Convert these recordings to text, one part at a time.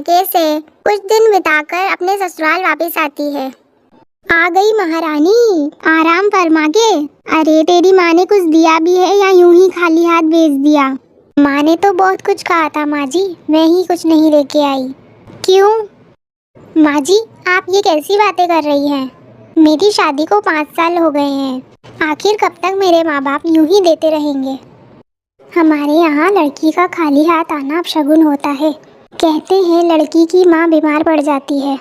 मायके से कुछ दिन बिताकर अपने ससुराल वापस आती है। आ गई महारानी, आराम फरमा के। अरे तेरी माँ ने कुछ दिया भी है या यूं ही खाली हाथ भेज दिया? माँ ने तो बहुत कुछ कहा था माँ जी, मैं ही कुछ नहीं लेके आई। क्यों माँ जी, आप ये कैसी बातें कर रही हैं? मेरी शादी को 5 साल हो गए हैं, आखिर कब तक मेरे माँ बाप यूं ही देते रहेंगे? हमारे यहाँ लड़की का खाली हाथ आना अपशगुन होता है। कहते हैं लड़की की माँ बीमार पड़ जाती है।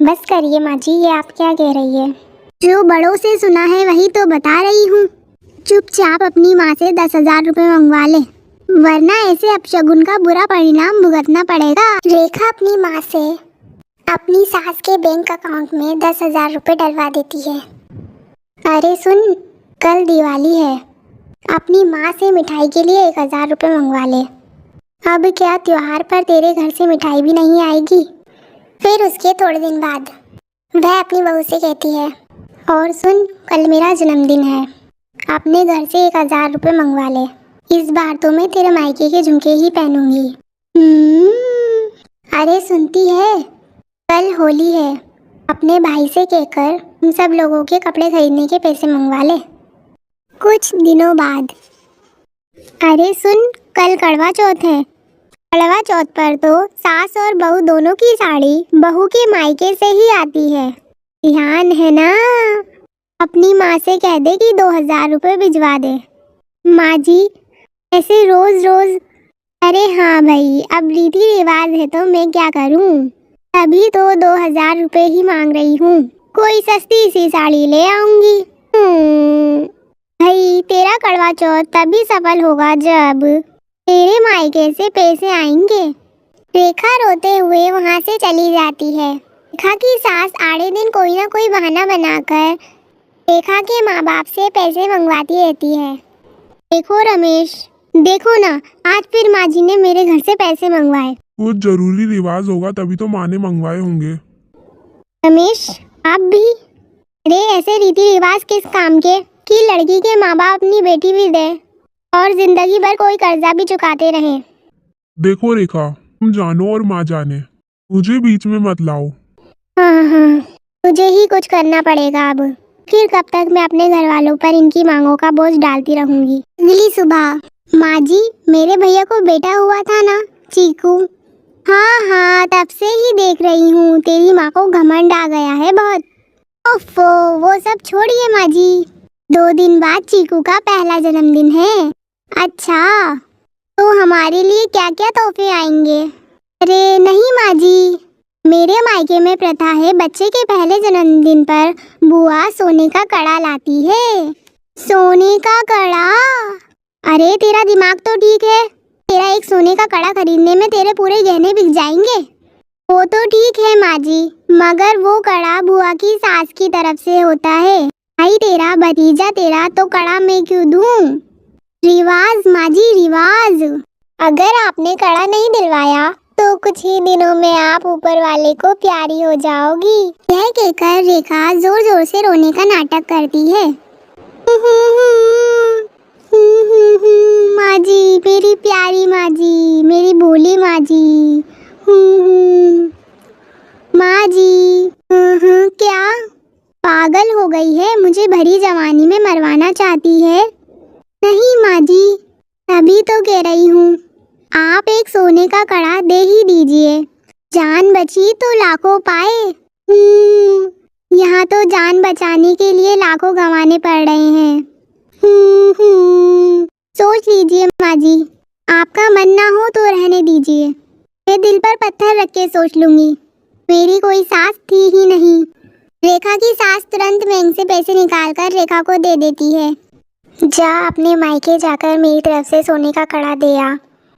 बस करिए माँ जी, ये आप क्या कह रही है? जो बड़ों से सुना है वही तो बता रही हूँ। चुपचाप अपनी माँ से 10,000 रुपये मंगवा ले, वरना ऐसे अपशगुन का बुरा परिणाम भुगतना पड़ेगा। रेखा अपनी माँ से अपनी सास के बैंक अकाउंट में 10,000 रुपये डलवा देती है। अरे सुन, कल दिवाली है, अपनी माँ से मिठाई के लिए 1,000 रुपये मंगवा ले। अब क्या त्योहार पर तेरे घर से मिठाई भी नहीं आएगी? फिर उसके थोड़े दिन बाद वह अपनी बहू से कहती है, और सुन, कल मेरा जन्मदिन है, अपने घर से 1,000 रुपये मंगवा ले। इस बार तो मैं तेरे मायके के झुमके ही पहनूंगी। अरे सुनती है, कल होली है, अपने भाई से कहकर उन सब लोगों के कपड़े खरीदने के पैसे मंगवा ले। कुछ दिनों बाद, अरे सुन, कल करवा चौथ है, करवा चौथ पर तो सास और बहू दोनों की साड़ी बहू के मायके से ही आती है। ध्यान है ना? अपनी माँ से कह दे कि 2,000 रुपये भिजवा दे। माँ जी, ऐसे रोज रोज? अरे हाँ भाई, अब रीति रिवाज है तो मैं क्या करूँ, तभी तो 2,000 रुपये ही मांग रही हूँ। कोई सस्ती सी साड़ी ले आऊंगी। भाई, तेरा करवा चौथ तभी सफल होगा जब तेरे मायके से पैसे आएंगे। रेखा रोते हुए वहाँ से चली जाती है। रेखा की सास आड़े दिन कोई ना कोई बहाना बनाकर रेखा के माँ बाप से पैसे मंगवाती रहती है। देखो रमेश, देखो ना, आज फिर माँ जी ने मेरे घर से पैसे मंगवाए। वो जरूरी रिवाज होगा तभी तो माँ ने मंगवाए होंगे। रमेश, आप भी? अरे ऐसे रीति रिवाज किस काम के कि लड़की के माँ बाप अपनी बेटी भी दे और जिंदगी भर कोई कर्जा भी चुकाते रहे। देखो रेखा, तुम जानो और माँ जाने, मुझे बीच में मत लाओ। हाँ, मुझे ही कुछ करना पड़ेगा अब। फिर कब तक मैं अपने घर वालों पर इनकी मांगों का बोझ डालती रहूंगी। अगली सुबह, माँ जी, मेरे भैया को बेटा हुआ था ना, चीकू? हाँ, तब से ही देख रही हूँ, तेरी माँ को घमंड आ गया है बहुत। ओफो, वो सब छोड़िए माँ जी, 2 दिन बाद चीकू का पहला जन्मदिन है। अच्छा, तो हमारे लिए क्या क्या तोहफे आएंगे? अरे नहीं माँ जी, मेरे मायके में प्रथा है, बच्चे के पहले जन्मदिन पर बुआ सोने का कड़ा लाती है। सोने का कड़ा? अरे तेरा दिमाग तो ठीक है, तेरा एक सोने का कड़ा खरीदने में तेरे पूरे गहने बिक जाएंगे। वो तो ठीक है माँ जी, मगर वो कड़ा बुआ की सास की तरफ से होता है। भाई तेरा भतीजा तेरा, तो कड़ा मैं क्यों दूं? रिवाज माँ जी, रिवाज। अगर आपने कड़ा नहीं दिलवाया तो कुछ ही दिनों में आप ऊपर वाले को प्यारी हो जाओगी। यह कहकर रेखा जोर जोर से रोने का नाटक करती है। माँ जी, मेरी प्यारी माँ जी, मेरी भोली माँ जी। माँ जी, क्या पागल हो गई है? मुझे भरी जवानी में मरवाना चाहती है? नहीं माँ जी, तभी तो कह रही हूँ, आप एक सोने का कड़ा दे ही दीजिए, जान बची तो लाखों पाए। यहाँ तो जान बचाने के लिए लाखों गंवाने पड़ रहे हैं। सोच लीजिए माँ जी, आपका मन ना हो तो रहने दीजिए, मैं दिल पर पत्थर रख के सोच लूंगी। मेरी कोई सास थी ही नहीं। रेखा की सास तुरंत बैंक से पैसे निकालकर रेखा को दे देती है। जा अपने मायके जाकर मेरी तरफ से सोने का कड़ा दे आ।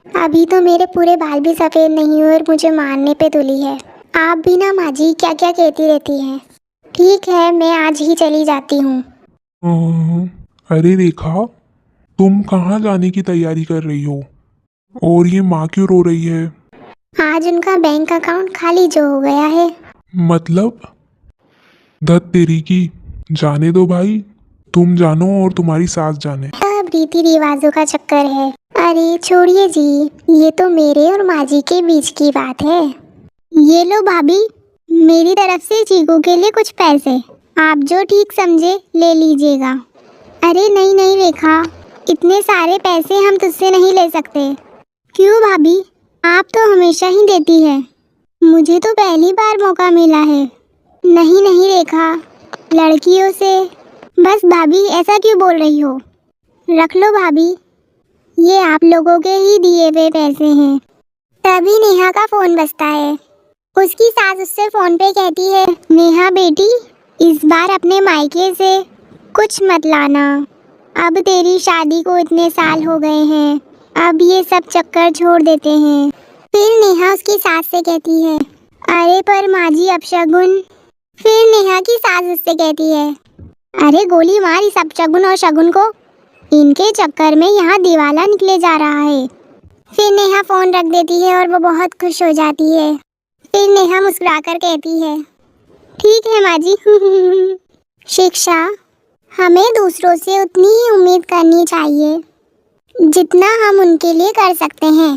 अभी तो मेरे पूरे बाल भी सफेद नहीं हुए और मुझे मारने पे तुली है। आप भी ना माँ जी क्या क्या कहती रहती हैं। ठीक है, मैं आज ही चली जाती हूँ। अरे रेखा, तुम कहाँ जाने की तैयारी कर रही हो? और ये माँ क्यों रो रही है? आज उनका बैंक अकाउंट खाली जो हो गया है। मतलब? धत तेरी की, जाने दो भाई, तुम जानो और तुम्हारी सास जाने। अब रीति रिवाजों का चक्कर है। अरे छोड़िए जी, ये तो मेरे और माँ जी के बीच की बात है। ये लो भाभी, मेरी तरफ से चीकू के लिए कुछ पैसे, आप जो ठीक समझे ले लीजिएगा। अरे नहीं नहीं रेखा, इतने सारे पैसे हम तुझसे नहीं ले सकते। क्यों भाभी, आप तो हमेशा ही देती है, मुझे तो पहली बार मौका मिला है। नहीं नहीं रेखा, लड़कियों से। बस भाभी ऐसा क्यों बोल रही हो? रख लो भाभी, ये आप लोगों के ही दिए हुए पैसे हैं। तभी नेहा का फोन बजता है। उसकी सास उससे फोन पे कहती है, नेहा बेटी, इस बार अपने मायके से कुछ मत लाना, अब तेरी शादी को इतने साल हो गए हैं, अब ये सब चक्कर छोड़ देते हैं। फिर नेहा उसकी सास से कहती है, अरे पर माँ जी अपशगुन। फिर नेहा की सास उससे कहती है, अरे गोली मार इस अपशगुन और शगुन को, इनके चक्कर में यहाँ दिवाला निकले जा रहा है। फिर नेहा फोन रख देती है और वो बहुत खुश हो जाती है। फिर नेहा मुस्कुराकर कहती है, ठीक है माँ जी। शिक्षा, हमें दूसरों से उतनी ही उम्मीद करनी चाहिए जितना हम उनके लिए कर सकते हैं।